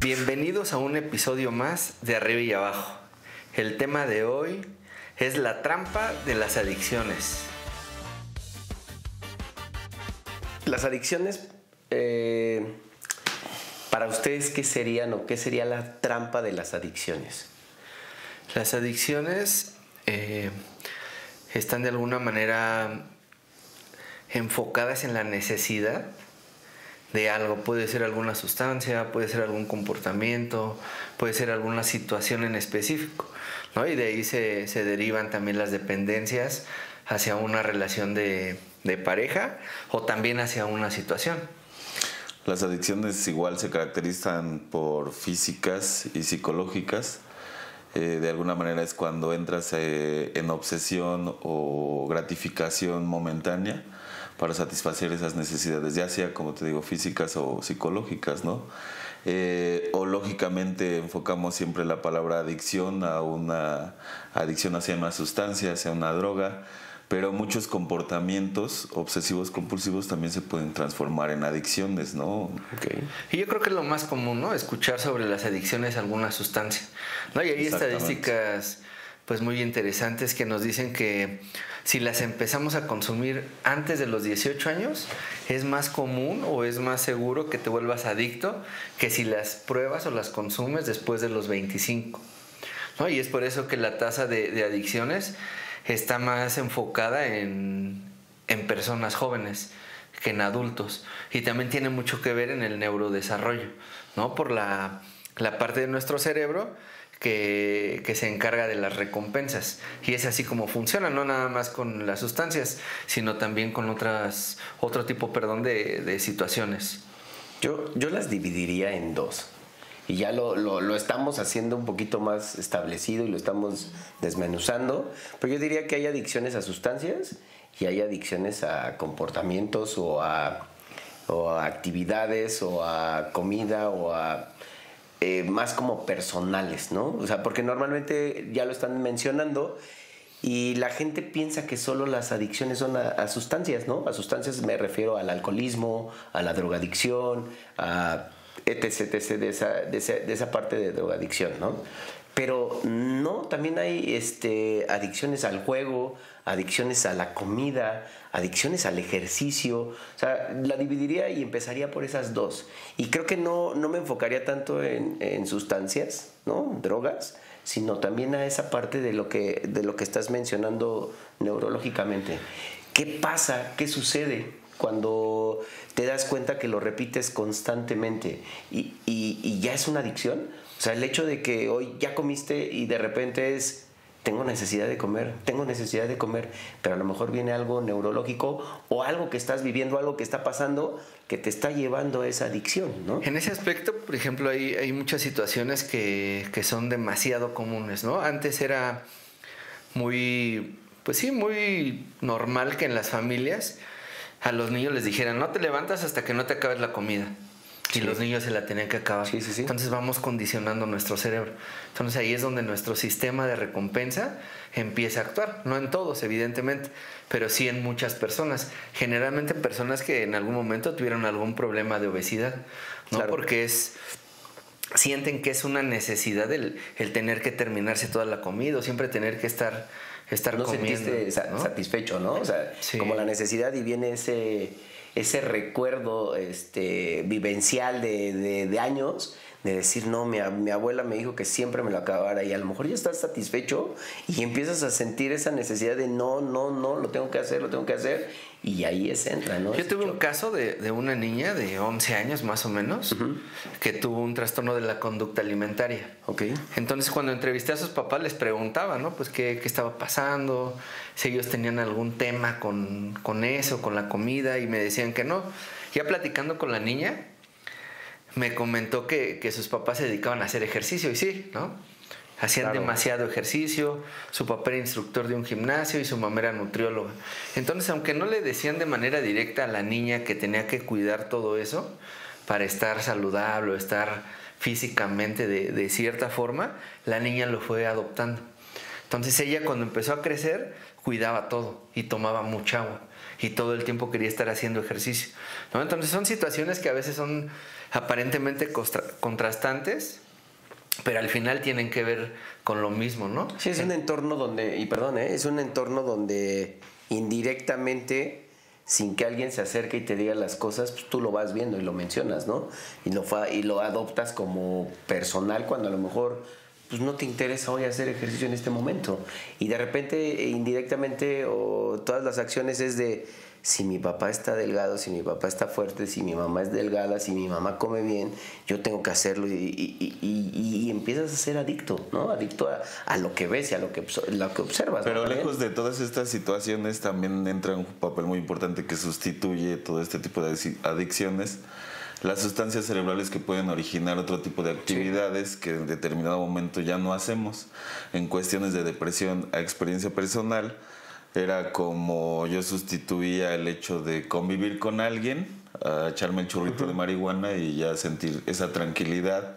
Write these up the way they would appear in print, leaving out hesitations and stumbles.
Bienvenidos a un episodio más de Arriba y Abajo. El tema de hoy es la trampa de las adicciones. Las adicciones, para ustedes, ¿qué serían o qué sería la trampa de las adicciones? Las adicciones están de alguna manera enfocadas en la necesidad de algo. Puede ser alguna sustancia, puede ser algún comportamiento, puede ser alguna situación en específico, ¿no? Y de ahí se derivan también las dependencias hacia una relación de pareja o también hacia una situación. Las adicciones igual se caracterizan por físicas y psicológicas. De alguna manera es cuando entras en obsesión o gratificación momentánea para satisfacer esas necesidades, ya sea, como te digo, físicas o psicológicas, ¿no? O lógicamente enfocamos siempre la palabra adicción a una adicción hacia una sustancia, hacia una droga, pero muchos comportamientos obsesivos compulsivos también se pueden transformar en adicciones, ¿no? Okay. Y yo creo que es lo más común, ¿no? Escuchar sobre las adicciones a alguna sustancia, ¿no? Y hay estadísticas pues muy interesantes que nos dicen que si las empezamos a consumir antes de los 18 años, es más común o es más seguro que te vuelvas adicto que si las pruebas o las consumes después de los 25, ¿no? Y es por eso que la tasa de adicciones está más enfocada en personas jóvenes que en adultos. Y también tiene mucho que ver en el neurodesarrollo, ¿no? Por la parte de nuestro cerebro que se encarga de las recompensas. Y es así como funciona, no nada más con las sustancias, sino también con otro tipo de situaciones. Yo las dividiría en dos. Y ya lo estamos haciendo un poquito más establecido y lo estamos desmenuzando. Pero yo diría que hay adicciones a sustancias y hay adicciones a comportamientos o a actividades o a comida o a más como personales, ¿no? O sea, porque normalmente ya lo están mencionando y la gente piensa que solo las adicciones son a sustancias, ¿no? A sustancias me refiero al alcoholismo, a la drogadicción, a etc. de esa parte de drogadicción, ¿no? Pero no, también hay adicciones al juego, adicciones a la comida, adicciones al ejercicio. O sea, la dividiría y empezaría por esas dos. Y creo que no me enfocaría tanto en sustancias, ¿no? Drogas, sino también a esa parte de lo que estás mencionando neurológicamente. ¿Qué pasa? ¿Qué sucede cuando te das cuenta que lo repites constantemente y ya es una adicción? O sea, el hecho de que hoy ya comiste y de repente tengo necesidad de comer, pero a lo mejor viene algo neurológico o algo que estás viviendo, algo que está pasando que te está llevando a esa adicción, ¿no? En ese aspecto, por ejemplo, hay muchas situaciones que son demasiado comunes, ¿no? Antes era muy normal que en las familias a los niños les dijeran, no te levantas hasta que no te acabes la comida. Y los niños se la tenían que acabar. Sí. Entonces vamos condicionando nuestro cerebro. Entonces ahí es donde nuestro sistema de recompensa empieza a actuar. No en todos, evidentemente, pero sí en muchas personas. Generalmente personas que en algún momento tuvieron algún problema de obesidad, ¿no? Claro. Porque sienten que es una necesidad el tener que terminarse toda la comida o siempre tener que estar no comiendo. Sentiste, ¿no? Satisfecho, ¿no? O sea, sí. Como la necesidad y viene ese recuerdo vivencial de años de decir, no, mi abuela me dijo que siempre me lo acabara, y a lo mejor ya estás satisfecho y empiezas a sentir esa necesidad de no, lo tengo que hacer, y ahí entra, ¿no? Yo tuve un caso de una niña de 11 años más o menos, uh-huh, que tuvo un trastorno de la conducta alimentaria. Okay. Entonces cuando entrevisté a sus papás les preguntaba, ¿no? Pues qué estaba pasando, si ellos tenían algún tema con eso, con la comida, y me decían que no. Ya platicando con la niña, me comentó que sus papás se dedicaban a hacer ejercicio, y sí, ¿no? Hacían demasiado ejercicio, su papá era instructor de un gimnasio y su mamá era nutrióloga. Entonces, aunque no le decían de manera directa a la niña que tenía que cuidar todo eso para estar saludable o estar físicamente de cierta forma, la niña lo fue adoptando. Entonces ella, cuando empezó a crecer, cuidaba todo y tomaba mucha agua. y todo el tiempo quería estar haciendo ejercicio, ¿no? Entonces son situaciones que a veces son aparentemente contrastantes, pero al final tienen que ver con lo mismo, ¿no? Sí, es un entorno donde, y perdón, es un entorno donde indirectamente, sin que alguien se acerque y te diga las cosas, pues tú lo vas viendo y lo mencionas, ¿no? Y lo adoptas como personal cuando a lo mejor pues no te interesa hoy hacer ejercicio en este momento. Y de repente, indirectamente, o todas las acciones es de, si mi papá está delgado, si mi papá está fuerte, si mi mamá es delgada, si mi mamá come bien, yo tengo que hacerlo. Y empiezas a ser adicto, ¿no? Adicto a lo que ves y a lo que observas. Pero ¿no? lejos de todas estas situaciones también entra un papel muy importante que sustituye todo este tipo de adicciones. Las sustancias cerebrales que pueden originar otro tipo de actividades que en determinado momento ya no hacemos. En cuestiones de depresión, a experiencia personal, era como yo sustituía el hecho de convivir con alguien, a echarme el churrito de marihuana y ya sentir esa tranquilidad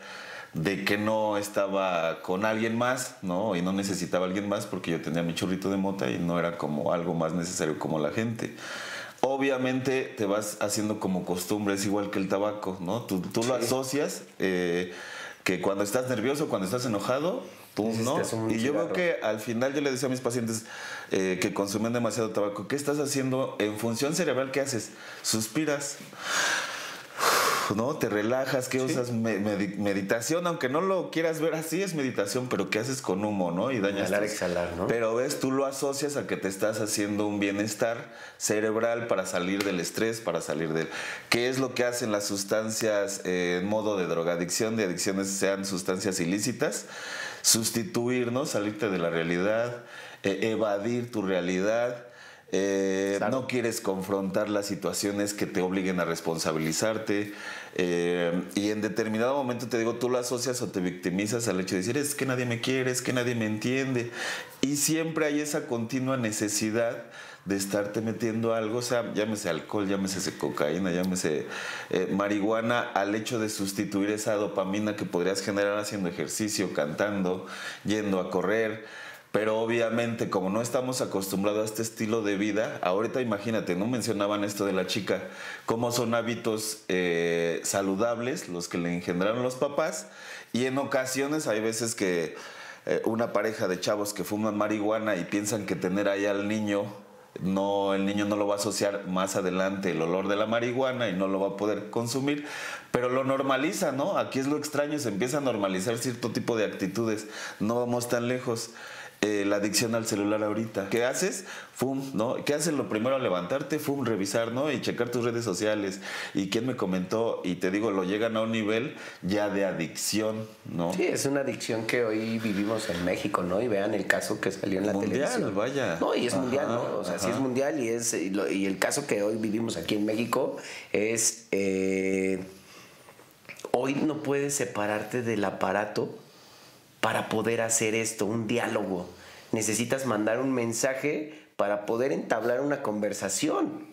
de que no estaba con alguien más, ¿no? Y no necesitaba a alguien más porque yo tenía mi churrito de mota y no era como algo más necesario como la gente. Obviamente te vas haciendo como costumbre, es igual que el tabaco, ¿no? Tú lo asocias que cuando estás nervioso, cuando estás enojado, tú no. Y yo veo que al final yo le decía a mis pacientes que consumen demasiado tabaco, ¿qué estás haciendo? En función cerebral, ¿qué haces? Suspiras, ¿no? Te relajas, ¿qué usas? Meditación, aunque no lo quieras ver así, es meditación, pero ¿qué haces con humo, no? Y dañas. Exhalar, ¿no? Pero ves, tú lo asocias a que te estás haciendo un bienestar cerebral para salir del estrés, para salir del... ¿Qué es lo que hacen las sustancias en modo de drogadicción, de adicciones, sean sustancias ilícitas? Sustituir, ¿no? Salirte de la realidad, evadir tu realidad. No quieres confrontar las situaciones que te obliguen a responsabilizarte, y en determinado momento te digo, tú lo asocias o te victimizas al hecho de decir, es que nadie me quiere, es que nadie me entiende, y siempre hay esa continua necesidad de estarte metiendo algo, o sea, llámese alcohol, llámese cocaína, llámese marihuana, al hecho de sustituir esa dopamina que podrías generar haciendo ejercicio, cantando, yendo a correr. Pero obviamente, como no estamos acostumbrados a este estilo de vida, ahorita imagínate, ¿no? Mencionaban esto de la chica, cómo son hábitos saludables los que le engendraron los papás, y en ocasiones hay veces que una pareja de chavos que fuman marihuana y piensan que tener ahí al niño, no, el niño no lo va a asociar más adelante el olor de la marihuana y no lo va a poder consumir, pero lo normaliza, ¿no? Aquí es lo extraño, se empieza a normalizar cierto tipo de actitudes, no vamos tan lejos. La adicción al celular ahorita. ¿Qué haces? Fum, ¿no? ¿Qué haces lo primero al levantarte? Fum, revisar, ¿no? Y checar tus redes sociales. ¿Y quién me comentó? Y te digo, lo llegan a un nivel ya de adicción, ¿no? Sí, es una adicción que hoy vivimos en México, ¿no? Y vean el caso que salió en la televisión. Vaya. No, y es mundial, ¿no? O sea, sí es mundial y el caso que hoy vivimos aquí en México es... hoy no puedes separarte del aparato para poder hacer esto, un diálogo. Necesitas mandar un mensaje para poder entablar una conversación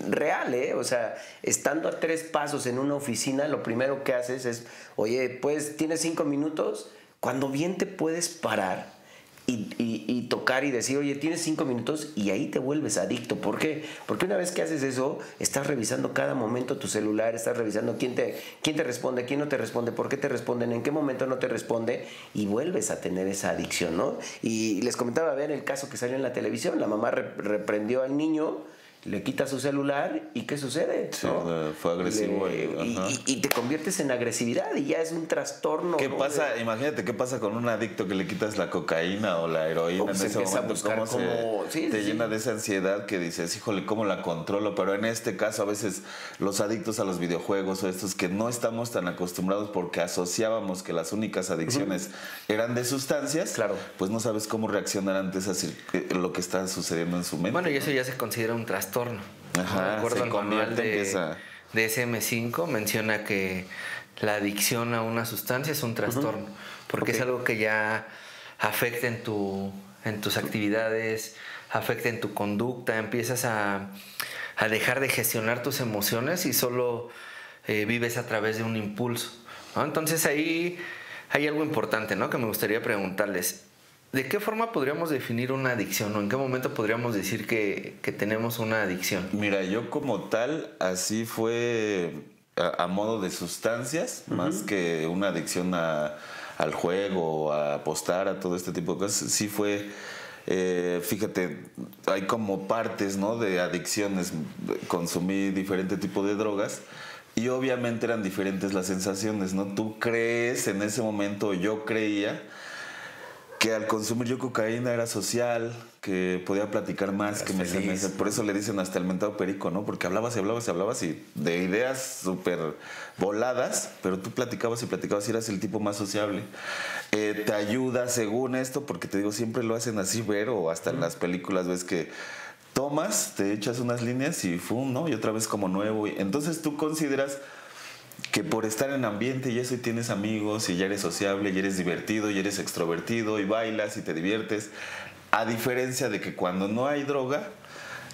real, ¿eh? O sea, estando a 3 pasos en una oficina, lo primero que haces es, oye, pues, ¿tienes 5 minutos? Cuando bien te puedes parar y tocar y decir, oye, tienes 5 minutos, y ahí te vuelves adicto. ¿Por qué? Porque una vez que haces eso, estás revisando cada momento tu celular, estás revisando quién te responde, quién no te responde, por qué te responden, en qué momento no te responde, y vuelves a tener esa adicción, ¿no? Y les comentaba, vean el caso que salió en la televisión, la mamá reprendió al niño, le quita su celular y ¿qué sucede? Sí, ¿no? fue agresivo. Y te conviertes en agresividad y ya es un trastorno. ¿Qué ¿no? pasa? Imagínate qué pasa con un adicto que le quitas la cocaína o la heroína pues en ese momento. ¿Cómo te llena de esa ansiedad que dices, híjole, ¿cómo la controlo? Pero en este caso a veces los adictos a los videojuegos o estos que no estamos tan acostumbrados porque asociábamos que las únicas adicciones eran de sustancias, claro, pues no sabes cómo reaccionar ante lo que está sucediendo en su mente. Bueno, y eso ya se considera un trastorno. Ajá, de acuerdo al manual de esa... DSM-5 menciona que la adicción a una sustancia es un trastorno, porque es algo que ya afecta en tus actividades, afecta en tu conducta, empiezas a dejar de gestionar tus emociones y solo vives a través de un impulso, ¿no? Entonces ahí hay algo importante, ¿no? Que me gustaría preguntarles. ¿De qué forma podríamos definir una adicción o en qué momento podríamos decir que tenemos una adicción? Mira, yo como tal, así fue a modo de sustancias, más que una adicción al juego, a apostar, a todo este tipo de cosas. Sí fue, fíjate, hay como partes, ¿no?, de adicciones. Consumí diferente tipo de drogas y obviamente eran diferentes las sensaciones, ¿no? Tú crees en ese momento, yo creía que al consumir yo cocaína era social, que podía platicar más, que feliz, por eso le dicen hasta el mentado perico, ¿no? Porque hablabas y hablabas y hablabas y de ideas súper voladas, pero tú platicabas y platicabas y eras el tipo más sociable. Te ayuda según esto, porque te digo, siempre lo hacen así ver, o hasta en las películas ves que tomas, te echas unas líneas y ¡fum!, ¿no? Y otra vez como nuevo. Entonces tú consideras que por estar en ambiente y eso, y tienes amigos y ya eres sociable y eres divertido y eres extrovertido y bailas y te diviertes, a diferencia de que cuando no hay droga,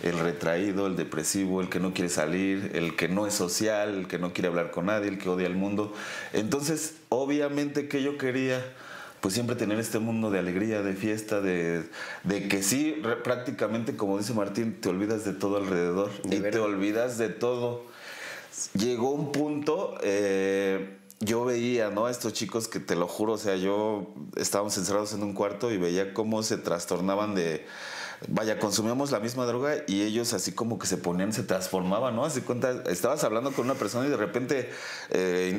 el retraído, el depresivo, el que no quiere salir, el que no es social, el que no quiere hablar con nadie, el que odia al mundo. Entonces, obviamente que yo quería pues siempre tener este mundo de alegría, de fiesta, de que sí, prácticamente como dice Martín, te olvidas de todo alrededor y te olvidas de todo. Llegó un punto, yo veía, ¿no?, a estos chicos que te lo juro, o sea, estábamos encerrados en un cuarto y veía cómo se trastornaban vaya, consumíamos la misma droga y ellos así como que se ponían, se transformaban, ¿no? Así cuenta, estabas hablando con una persona y de repente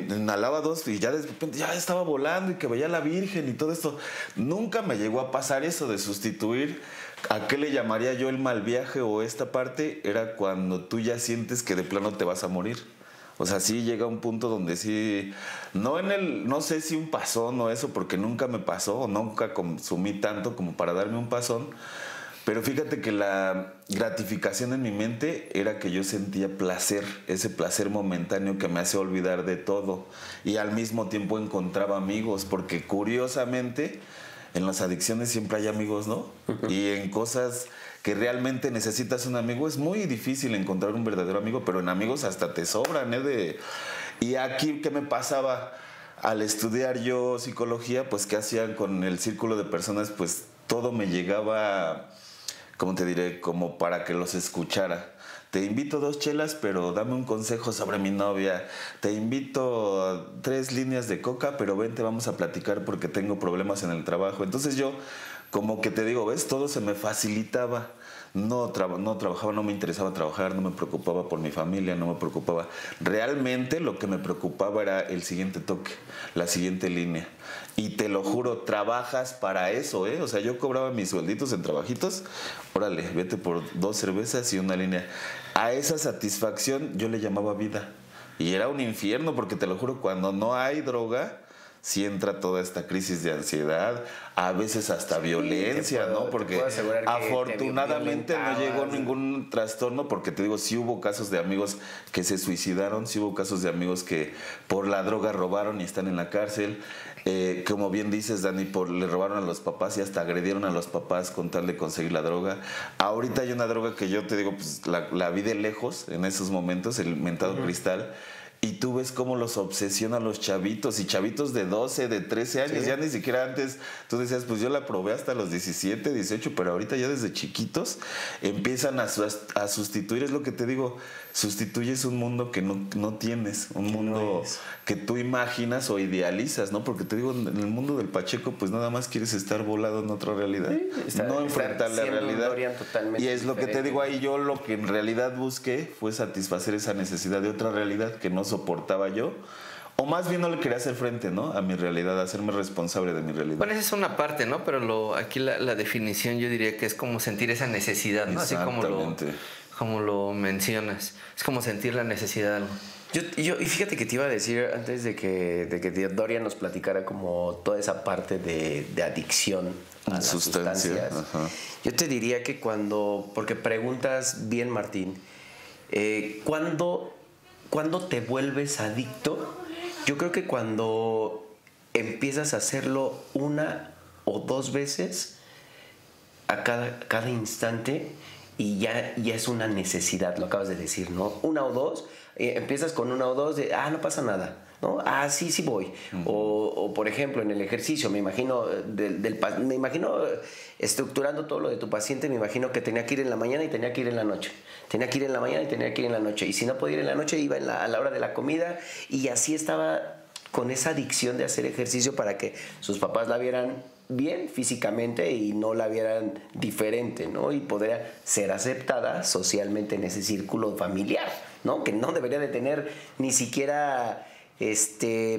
inhalaba dos y ya de repente ya estaba volando y que veía a la Virgen y todo esto. Nunca me llegó a pasar eso de sustituir. ¿A qué le llamaría yo el mal viaje o esta parte? Era cuando tú ya sientes que de plano te vas a morir. O sea, sí llega un punto donde sí, no sé si un pasón o eso, porque nunca me pasó, o nunca consumí tanto como para darme un pasón, pero fíjate que la gratificación en mi mente era que yo sentía placer, ese placer momentáneo que me hace olvidar de todo, y al mismo tiempo encontraba amigos, porque curiosamente en las adicciones siempre hay amigos, ¿no? Y en cosas que realmente necesitas un amigo es muy difícil encontrar un verdadero amigo, pero en amigos hasta te sobran, ¿eh? Y aquí, ¿qué me pasaba? Al estudiar yo psicología, pues ¿qué hacían con el círculo de personas? Pues todo me llegaba, ¿cómo te diré?, como para que los escuchara. Te invito 2 chelas, pero dame un consejo sobre mi novia. Te invito 3 líneas de coca, pero vente, vamos a platicar porque tengo problemas en el trabajo. Entonces yo, como que te digo, ¿ves? Todo se me facilitaba. No trabajaba, no me interesaba trabajar, no me preocupaba por mi familia, no me preocupaba. Realmente lo que me preocupaba era el siguiente toque, la siguiente línea. Y te lo juro, trabajas para eso, ¿eh? O sea, yo cobraba mis suelditos en trabajitos. Órale, vete por 2 cervezas y una línea. A esa satisfacción yo le llamaba vida. Y era un infierno, porque te lo juro, cuando no hay droga, sí entra toda esta crisis de ansiedad, a veces hasta violencia, ¿no? Porque afortunadamente no llegó ningún trastorno, porque te digo, sí hubo casos de amigos que se suicidaron, sí hubo casos de amigos que por la droga robaron y están en la cárcel. Como bien dices, Dani, le robaron a los papás y hasta agredieron a los papás con tal de conseguir la droga. Ahorita hay una droga que yo te digo, pues la vi de lejos en esos momentos, el mentado cristal. Y tú ves cómo los obsesiona a los chavitos, y chavitos de 12, de 13 años, ya ni siquiera antes, tú decías, pues yo la probé hasta los 17, 18, pero ahorita ya desde chiquitos empiezan a sustituir, es lo que te digo, sustituyes un mundo que no tienes, un mundo que tú imaginas o idealizas, ¿no? Porque te digo, en el mundo del Pacheco, pues nada más quieres estar volado en otra realidad, no enfrentar la realidad. Y es lo que te digo ahí, yo lo que en realidad busqué fue satisfacer esa necesidad de otra realidad que no soportaba yo, o más bien no le quería hacer frente, ¿no?, a mi realidad, a hacerme responsable de mi realidad. Bueno, esa es una parte, ¿no? Pero aquí la definición yo diría que es como sentir esa necesidad, ¿no? Así como lo mencionas. Es como sentir la necesidad de algo. Y fíjate que te iba a decir antes de que Dorian nos platicara como toda esa parte de adicción a las sustancias. Ajá. Yo te diría que porque preguntas bien, Martín, ¿cuándo te vuelves adicto? Yo creo que cuando empiezas a hacerlo 1 o 2 veces a cada instante, y ya es una necesidad, lo acabas de decir, ¿no? Una o dos, empiezas con una o dos de, no pasa nada, ¿no? Sí voy. O por ejemplo, en el ejercicio, me imagino, me imagino estructurando todo lo de tu paciente, me imagino que tenía que ir en la mañana y tenía que ir en la noche. Tenía que ir en la mañana y tenía que ir en la noche. Y si no podía ir en la noche, iba a la hora de la comida, y así estaba con esa adicción de hacer ejercicio para que sus papás la vieran bien físicamente y no la vieran diferente, ¿no? Y poder ser aceptada socialmente en ese círculo familiar, ¿no? Que no debería de tener ni siquiera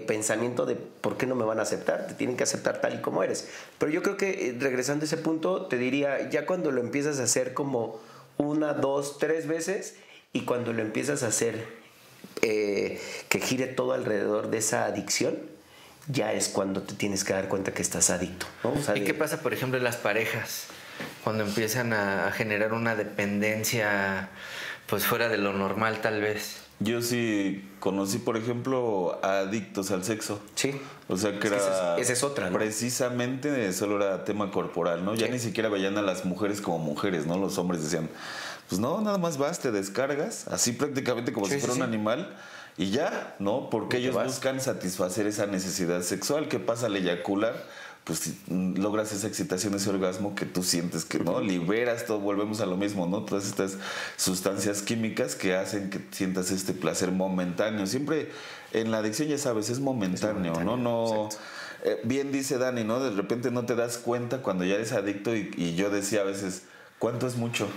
pensamiento de por qué no me van a aceptar, te tienen que aceptar tal y como eres. Pero yo creo que regresando a ese punto, te diría, ya cuando lo empiezas a hacer como 1, 2, 3 veces, y cuando lo empiezas a hacer que gire todo alrededor de esa adicción, ya es cuando te tienes que dar cuenta que estás adicto, ¿no? O sea, ¿y qué pasa, por ejemplo, en las parejas? Cuando empiezan a generar una dependencia pues fuera de lo normal, tal vez. Yo sí conocí, por ejemplo, a adictos al sexo. Sí. O sea, que era... Esa es otra, ¿no? Precisamente solo era tema corporal, ¿no? Ya ni siquiera veían a las mujeres como mujeres, ¿no? Los hombres decían, pues no, nada más vas, te descargas, así prácticamente como si fuera un animal, y ya, ¿no? Porque ellos buscan satisfacer esa necesidad sexual. ¿Qué pasa al eyacular? Pues logras esa excitación, ese orgasmo que tú sientes que, ¿no? Liberas todo, volvemos a lo mismo, ¿no? Todas estas sustancias químicas que hacen que sientas este placer momentáneo. Siempre en la adicción, ya sabes, es momentáneo, ¿no? No, bien dice Dani, ¿no? De repente no te das cuenta cuando ya eres adicto, y yo decía a veces, ¿cuánto es mucho?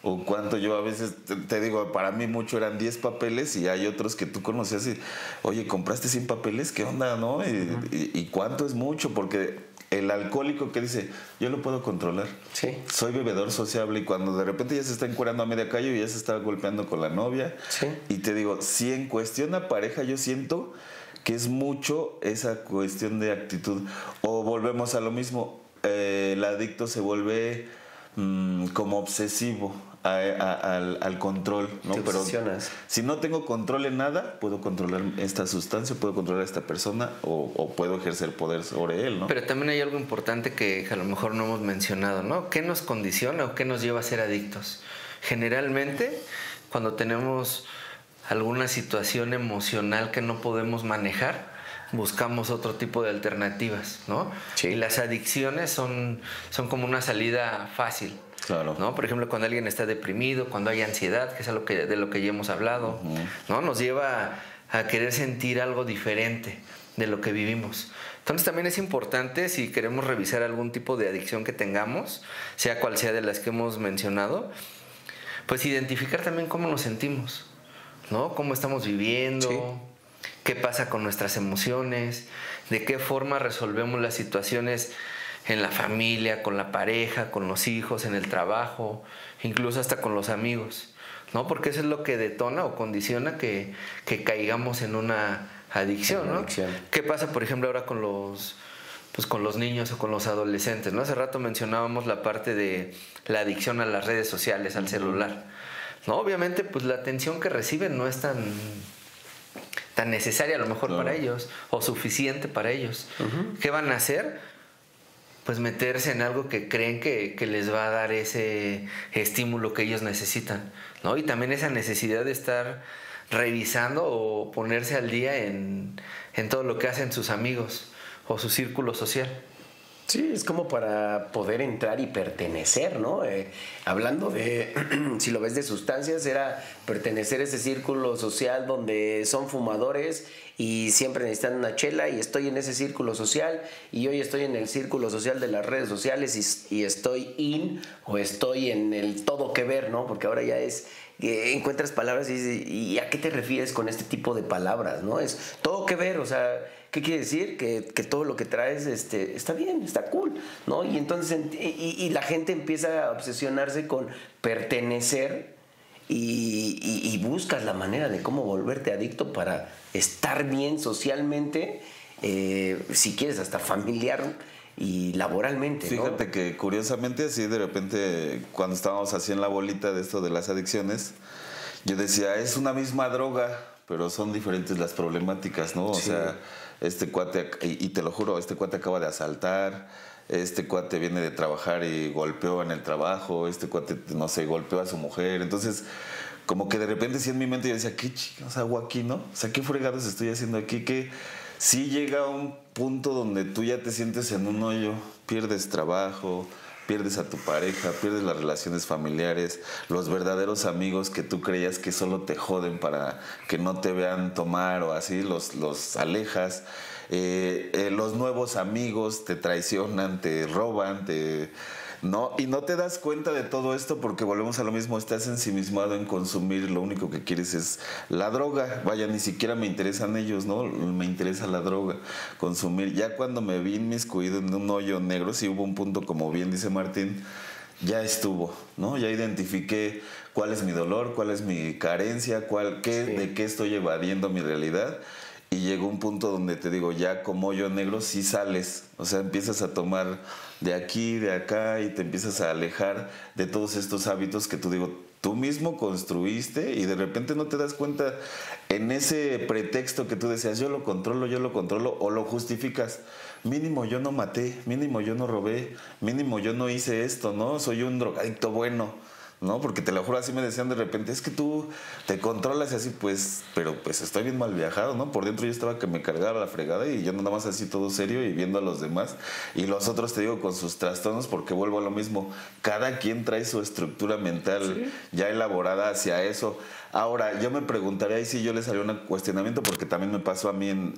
O cuánto, yo a veces te digo, para mí mucho eran 10 papeles, y hay otros que tú conocías y, oye, ¿compraste 100 papeles? ¿Qué onda, no? Y cuánto es mucho, porque el alcohólico que dice, yo lo puedo controlar. Sí. Soy bebedor sociable, y cuando de repente ya se está encuerando a media calle y ya se está golpeando con la novia. Sí. Y te digo, si en cuestión a pareja yo siento que es mucho esa cuestión de actitud. O volvemos a lo mismo, el adicto se vuelve como obsesivo al control, ¿no? Te obsesionas. Pero si no tengo control en nada, puedo controlar esta sustancia, puedo controlar a esta persona, o puedo ejercer poder sobre él, ¿no? Pero también hay algo importante que a lo mejor no hemos mencionado, ¿no? ¿Qué nos condiciona o qué nos lleva a ser adictos? Generalmente, cuando tenemos alguna situación emocional que no podemos manejar, buscamos otro tipo de alternativas, ¿no? Sí. Y las adicciones son como una salida fácil. Claro. ¿No? Por ejemplo, cuando alguien está deprimido, cuando hay ansiedad, que es algo de lo que ya hemos hablado, ¿no? Nos lleva a querer sentir algo diferente de lo que vivimos. Entonces también es importante, si queremos revisar algún tipo de adicción que tengamos, sea cual sea de las que hemos mencionado, pues identificar también cómo nos sentimos, ¿no? Cómo estamos viviendo, Sí. qué pasa con nuestras emociones, de qué forma resolvemos las situaciones en la familia, con la pareja, con los hijos, en el trabajo, incluso hasta con los amigos, ¿no? Porque eso es lo que detona o condiciona que caigamos en una adicción, ¿no? ¿Qué pasa, por ejemplo, ahora con los niños o con los adolescentes, ¿no? Hace rato mencionábamos la parte de la adicción a las redes sociales, al celular, ¿no? Obviamente, pues la atención que reciben no es tan necesaria a lo mejor para ellos, o suficiente para ellos. ¿Qué van a hacer? Pues meterse en algo que creen que les va a dar ese estímulo que ellos necesitan, ¿no? Y también esa necesidad de estar revisando o ponerse al día en todo lo que hacen sus amigos o su círculo social. Sí, es como para poder entrar y pertenecer, ¿no? Hablando de, si lo ves de sustancias, era pertenecer a ese círculo social donde son fumadores y siempre necesitan una chela, y estoy en ese círculo social, y hoy estoy en el círculo social de las redes sociales y estoy o estoy en el todo que ver, ¿no? Porque ahora ya es... encuentras palabras y dices, ¿y a qué te refieres con este tipo de palabras, no? Es todo que ver, o sea, ¿qué quiere decir? Que todo lo que traes está bien, está cool, ¿no? Y entonces y la gente empieza a obsesionarse con pertenecer y buscas la manera de cómo volverte adicto para estar bien socialmente, si quieres hasta familiar y laboralmente, ¿no? Fíjate que curiosamente así de repente cuando estábamos así en la bolita de esto de las adicciones, yo decía, es una misma droga, pero son diferentes las problemáticas, ¿no? O sea, este cuate, y te lo juro, este cuate acaba de asaltar, este cuate viene de trabajar y golpeó en el trabajo, este cuate, no sé, golpeó a su mujer. Entonces, como que de repente sí en mi mente yo decía, ¿qué chicos hago aquí, no? O sea, ¿qué fregados estoy haciendo aquí? Que sí llega a un punto donde tú ya te sientes en un hoyo, pierdes trabajo, pierdes a tu pareja, pierdes las relaciones familiares, los verdaderos amigos que tú creías que solo te joden para que no te vean tomar o así, los alejas. Los nuevos amigos te traicionan, te roban, no, y no te das cuenta de todo esto porque volvemos a lo mismo, estás ensimismado en consumir, lo único que quieres es la droga. Vaya, ni siquiera me interesan ellos, ¿no? Me interesa la droga, consumir. Ya cuando me vi inmiscuido en un hoyo negro, sí hubo un punto, como bien dice Martín, ya estuvo, ¿no? Ya identifiqué cuál es mi dolor, cuál es mi carencia, de qué estoy evadiendo mi realidad. Y llegó un punto donde te digo, ya como hoyo negro sí sales, o sea, empiezas a tomar de aquí, de acá y te empiezas a alejar de todos estos hábitos que tú mismo construiste y de repente no te das cuenta en ese pretexto que tú decías, yo lo controlo o lo justificas. Mínimo yo no maté, mínimo yo no robé, mínimo yo no hice esto, ¿no? Soy un drogadicto bueno. ¿No? Porque te lo juro, así me decían de repente, es que tú te controlas y así, pues, pero pues estoy bien mal viajado, ¿no? Por dentro yo estaba que me cargaba la fregada y yo nada más así todo serio y viendo a los demás. Y los otros, te digo, con sus trastornos, porque vuelvo a lo mismo, cada quien trae su estructura mental ya elaborada hacia eso. Ahora, yo me preguntaría, ahí sí yo le salió un cuestionamiento, porque también me pasó a mí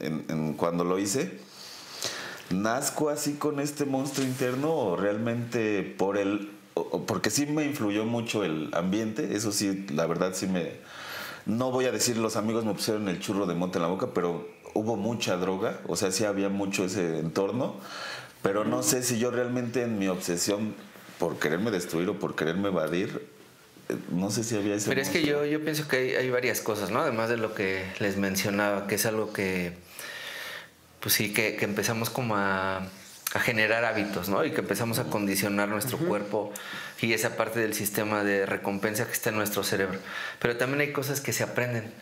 cuando lo hice. ¿Nazco así con este monstruo interno o realmente porque sí me influyó mucho el ambiente? Eso sí, la verdad sí no voy a decir los amigos me pusieron el churro de mota en la boca, pero hubo mucha droga, o sea, sí había mucho ese entorno, pero no sé si yo realmente en mi obsesión por quererme destruir o por quererme evadir, no sé si había ese Pero monstruo. Es que yo pienso que hay varias cosas, ¿no? Además de lo que les mencionaba, que es algo que, pues sí, que empezamos como a generar hábitos, ¿no? Y que empezamos a condicionar nuestro cuerpo y esa parte del sistema de recompensa que está en nuestro cerebro. Pero también hay cosas que se aprenden.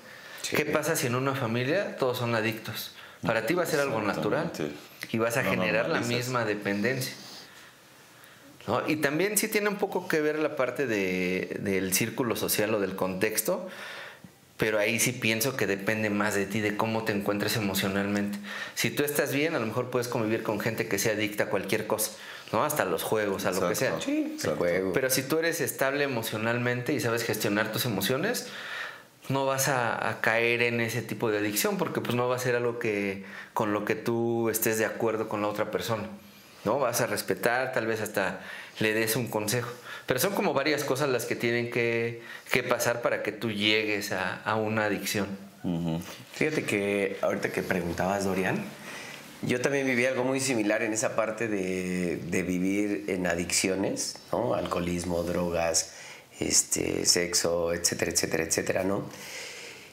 Sí. ¿Qué pasa si en una familia todos son adictos? Para ti va a ser algo natural y vas a generar la misma dependencia, ¿no? Y también sí tiene un poco que ver la parte del círculo social o del contexto, pero ahí sí pienso que depende más de ti, de cómo te encuentres emocionalmente. Si tú estás bien, a lo mejor puedes convivir con gente que sea adicta a cualquier cosa, ¿no? Hasta los juegos, a lo que sea. Sí, el juego. Pero si tú eres estable emocionalmente y sabes gestionar tus emociones, no vas a caer en ese tipo de adicción, porque pues no va a ser algo con lo que tú estés de acuerdo con la otra persona, ¿no? Vas a respetar, tal vez hasta le des un consejo. Pero son como varias cosas las que tienen que pasar para que tú llegues a una adicción. Fíjate que ahorita que preguntabas, Dorian, yo también viví algo muy similar en esa parte de vivir en adicciones, ¿no? Alcoholismo, drogas, sexo, etcétera, etcétera, etcétera, ¿no?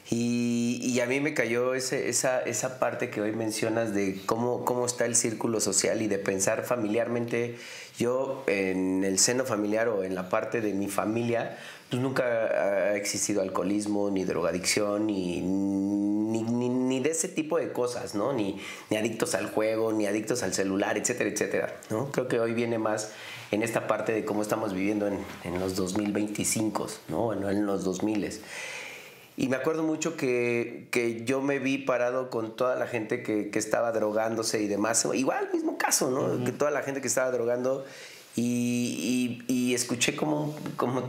Y a mí me cayó esa parte que hoy mencionas de cómo está el círculo social y de pensar familiarmente. Yo en el seno familiar o en la parte de mi familia, pues nunca ha existido alcoholismo, ni drogadicción, ni de ese tipo de cosas, ¿no? Ni adictos al juego, ni adictos al celular, etcétera, etcétera, ¿no? Creo que hoy viene más en esta parte de cómo estamos viviendo en los 2025, ¿no? En los 2000. Y me acuerdo mucho que yo me vi parado con toda la gente que estaba drogándose y demás. Igual, mismo caso, ¿no? Que toda la gente que estaba drogando y escuché como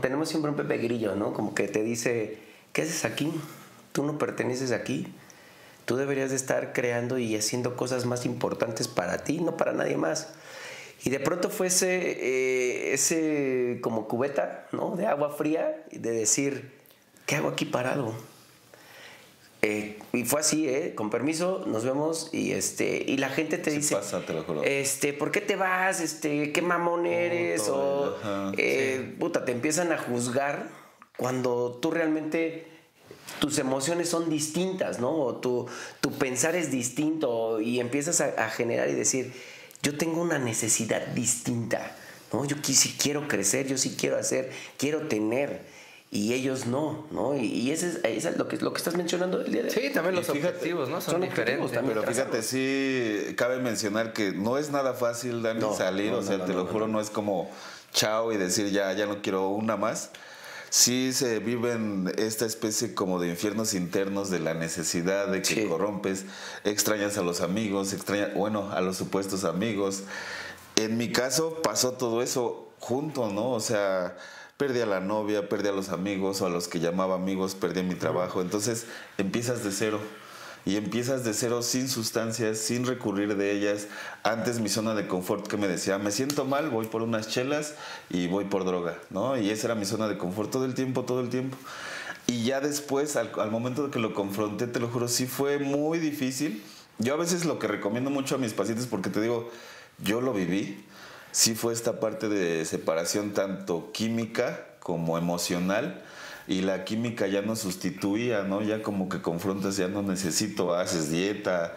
tenemos siempre un Pepe Grillo, ¿no? Como que te dice, ¿qué haces aquí? Tú no perteneces aquí. Tú deberías de estar creando y haciendo cosas más importantes para ti, no para nadie más. Y de pronto fue ese como cubeta, ¿no? De agua fría, de decir, ¿qué hago aquí parado? Y fue así, con permiso, nos vemos. Y la gente te dice, pasa, te lo juro. ¿por qué te vas? ¿Qué mamón eres? Puta, te empiezan a juzgar cuando tú realmente tus emociones son distintas, ¿no? O tu pensar es distinto y empiezas a generar y decir, yo tengo una necesidad distinta, ¿no? Yo sí quiero crecer, yo sí quiero hacer, quiero tener. y ellos no. Y ese es lo que estás mencionando el día de hoy. Sí, también los fíjate, objetivos, ¿no? Son diferentes. Pero fíjate, sí, cabe mencionar que no es nada fácil, Dani, salir. O sea, te lo juro, no es como chao y decir ya no quiero una más. Sí se viven esta especie como de infiernos internos de la necesidad de que corrompes, extrañas a los amigos, a los supuestos amigos. En mi caso pasó todo eso junto, ¿no? O sea, perdí a la novia, perdí a los amigos o a los que llamaba amigos, perdí mi trabajo. Entonces empiezas de cero. Y empiezas de cero sin sustancias, sin recurrir de ellas. Antes mi zona de confort que me decía, me siento mal, voy por unas chelas y voy por droga, ¿no? Y esa era mi zona de confort todo el tiempo. Y ya después, al momento de que lo confronté, te lo juro, sí fue muy difícil. Yo a veces lo que recomiendo mucho a mis pacientes, porque te digo, yo lo viví, sí fue esta parte de separación tanto química como emocional. Y la química ya no sustituía, ¿no? Ya como que confrontas, ya no necesito, haces dieta,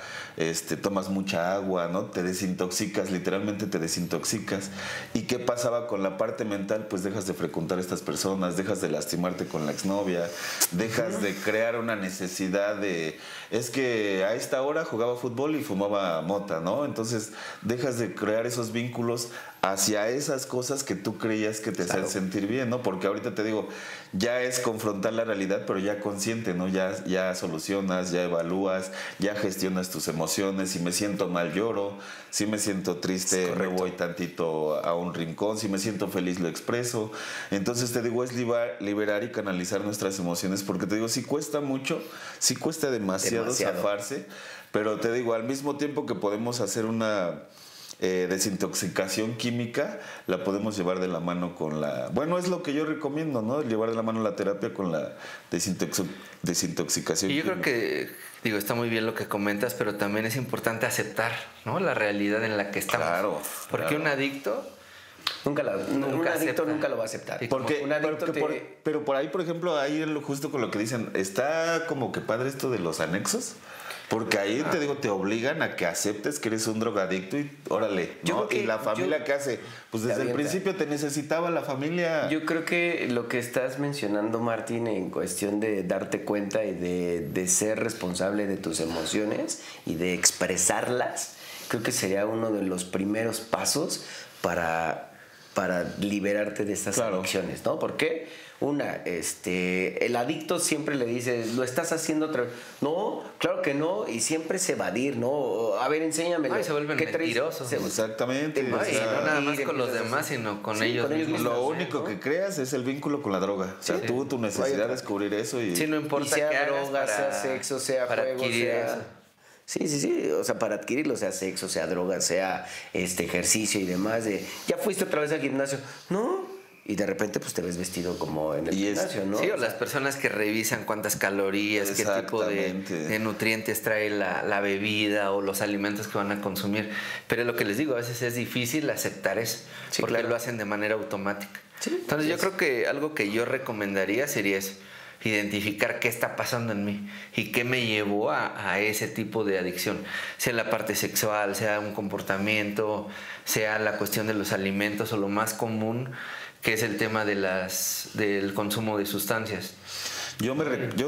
tomas mucha agua, ¿no? Te desintoxicas, literalmente te desintoxicas. ¿Y qué pasaba con la parte mental? Pues dejas de frecuentar a estas personas, dejas de lastimarte con la exnovia, dejas de crear una necesidad de... Es que a esta hora jugaba fútbol y fumaba mota, ¿no? Entonces dejas de crear esos vínculos hacia esas cosas que tú creías que te hacían sentir bien, ¿no? Porque ahorita te digo, ya es confrontar la realidad, pero ya consciente, ¿no? Ya solucionas, ya evalúas, ya gestionas tus emociones. Si me siento mal, lloro. Si me siento triste, me voy tantito a un rincón. Si me siento feliz, lo expreso. Entonces te digo, es liberar y canalizar nuestras emociones, porque te digo, sí cuesta mucho, sí cuesta demasiado zafarse, pero te digo, al mismo tiempo que podemos hacer una... desintoxicación química, la podemos llevar de la mano con la... Bueno, es lo que yo recomiendo, ¿no? Llevar de la mano la terapia con la desintoxicación y yo química. creo que, está muy bien lo que comentas, pero también es importante aceptar, ¿no? La realidad en la que estamos. Claro. Porque un adicto... un adicto nunca lo va a aceptar. Porque pero por ahí, por ejemplo, ahí justo con lo que dicen, está como que padre esto de los anexos. Porque ahí te digo, te obligan a que aceptes que eres un drogadicto y órale, ¿no? Y la familia, ¿qué hace? Pues desde el principio te necesitaba la familia. Yo creo que lo que estás mencionando, Martín, en cuestión de darte cuenta y de ser responsable de tus emociones y de expresarlas, creo que sería uno de los primeros pasos para liberarte de estas adicciones, ¿no? ¿Por qué? El adicto siempre le dice, lo estás haciendo otra vez. No, claro que no, y siempre es evadir, ¿no? A ver, enséñamelo. Ay, se vuelven mentirosos. Exactamente. Y no nada más con los demás, sino con ellos mismos. Lo único que creas es el vínculo con la droga. O sea, tu necesidad de descubrir eso y... Sí, no importa sea droga, sea sexo, sea juego, sea... Eso. Sí, o sea, para adquirirlo, sea sexo, sea droga, sea ejercicio y demás, ya fuiste otra vez al gimnasio, no, y de repente pues te ves vestido como en el gimnasio, ¿no? Sí, o las personas que revisan cuántas calorías, qué tipo de nutrientes trae la bebida o los alimentos que van a consumir, pero lo que les digo, a veces es difícil aceptar eso, porque lo hacen de manera automática. Entonces yo creo que algo que yo recomendaría sería eso, identificar qué está pasando en mí y qué me llevó a ese tipo de adicción, sea la parte sexual, sea un comportamiento, sea la cuestión de los alimentos o lo más común que es el tema del consumo de sustancias. Yo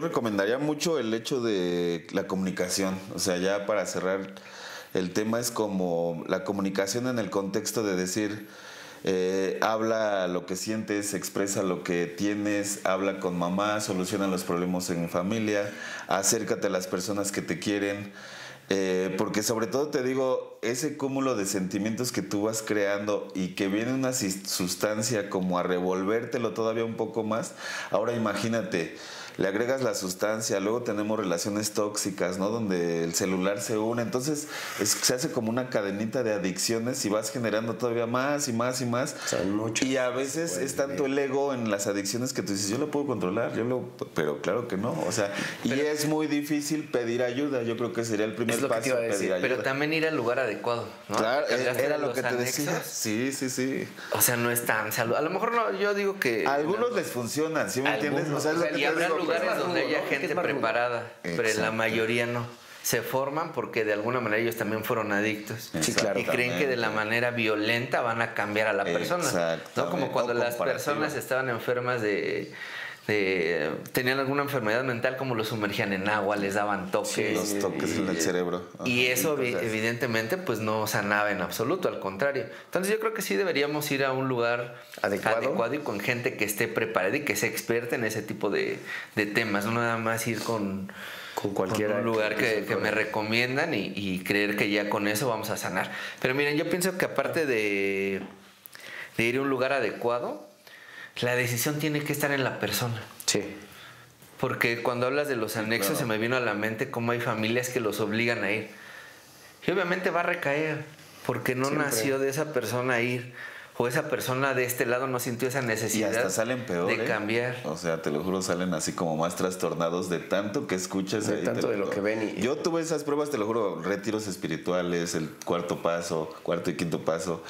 recomendaría mucho el hecho de la comunicación, o sea, ya para cerrar el tema es como la comunicación en el contexto de decir... habla lo que sientes, expresa lo que tienes, habla con mamá, soluciona los problemas en familia, acércate a las personas que te quieren, porque sobre todo te digo, ese cúmulo de sentimientos que tú vas creando y que viene una sustancia como a revolvértelo todavía un poco más, ahora imagínate, le agregas la sustancia, luego tenemos relaciones tóxicas, ¿no? Donde el celular se une, entonces se hace como una cadenita de adicciones y vas generando todavía más y más y más. Son muchos. Y a veces es tanto el ego en las adicciones que tú dices, yo lo puedo controlar, pero claro que no, o sea, y es muy difícil pedir ayuda, yo creo que sería el primer paso, pedir ayuda. Pero también ir al lugar adecuado, ¿no? Claro, era lo que te decía. Sí. O sea, no es tan saludable. A lo mejor no, yo digo que... A algunos les funcionan, ¿sí me entiendes? O sea, y habrá lugares donde haya gente preparada, pero la mayoría no. Se forman porque de alguna manera ellos también fueron adictos. Sí, claro. Y creen que de la manera violenta van a cambiar a la persona. ¿No? Como cuando las personas estaban enfermas de tenían alguna enfermedad mental, como los sumergían en agua, les daban toques. Los toques en el cerebro. Y eso evidentemente pues no sanaba en absoluto, al contrario. Entonces yo creo que sí deberíamos ir a un lugar adecuado y con gente que esté preparada y que sea experta en ese tipo de temas, no nada más ir con cualquier lugar que me recomiendan y creer que ya con eso vamos a sanar. Pero miren, yo pienso que aparte de ir a un lugar adecuado, la decisión tiene que estar en la persona. Sí. Porque cuando hablas de los anexos, se me vino a la mente cómo hay familias que los obligan a ir. Y obviamente va a recaer, porque no nació de esa persona ir. O esa persona de este lado no sintió esa necesidad y hasta salen peor, de cambiar. O sea, te lo juro, salen así como más trastornados de tanto que escuchas. De tanto de lo que ven. Yo tuve esas pruebas, te lo juro, retiros espirituales, el cuarto y quinto paso.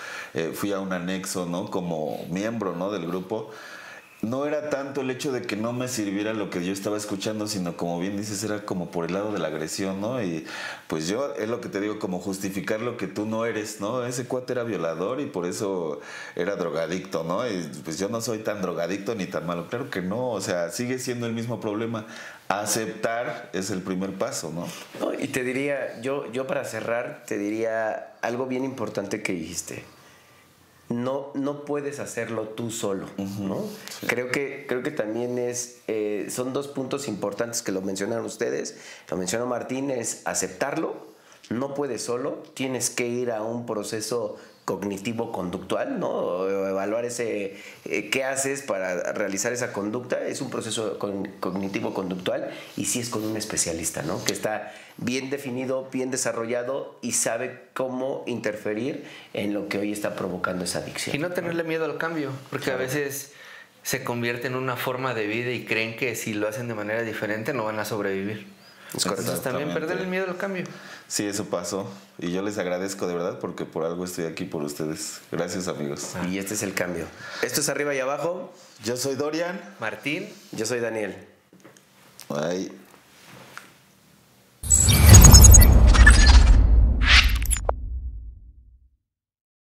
Fui a un anexo, ¿no? Como miembro, ¿no? Del grupo. No era tanto el hecho de que no me sirviera lo que yo estaba escuchando, sino como bien dices, era como por el lado de la agresión, ¿no? Y pues yo, es lo que te digo, como justificar lo que tú no eres, ¿no? Ese cuate era violador y por eso era drogadicto, ¿no? Y pues yo no soy tan drogadicto ni tan malo. Claro que no, o sea, sigue siendo el mismo problema. Aceptar es el primer paso, ¿no? No, y te diría, yo para cerrar, te diría algo bien importante que dijiste. No puedes hacerlo tú solo, ¿no? Sí. Creo que también son dos puntos importantes que lo mencionaron ustedes, lo mencionó Martín, es aceptarlo, no puedes solo, tienes que ir a un proceso cognitivo-conductual, ¿no? Evaluar qué haces para realizar esa conducta, es un proceso cognitivo-conductual y sí es con un especialista, ¿no? Que está bien definido, bien desarrollado y sabe cómo interferir en lo que hoy está provocando esa adicción. Y no tenerle miedo al cambio, porque a veces se convierte en una forma de vida y creen que si lo hacen de manera diferente no van a sobrevivir. Entonces también perder el miedo al cambio. Sí, eso pasó. Y yo les agradezco de verdad porque por algo estoy aquí por ustedes. Gracias, amigos. Y este es el cambio. Esto es Arriba y Abajo. Yo soy Dorian. Martín. Yo soy Daniel. Bye.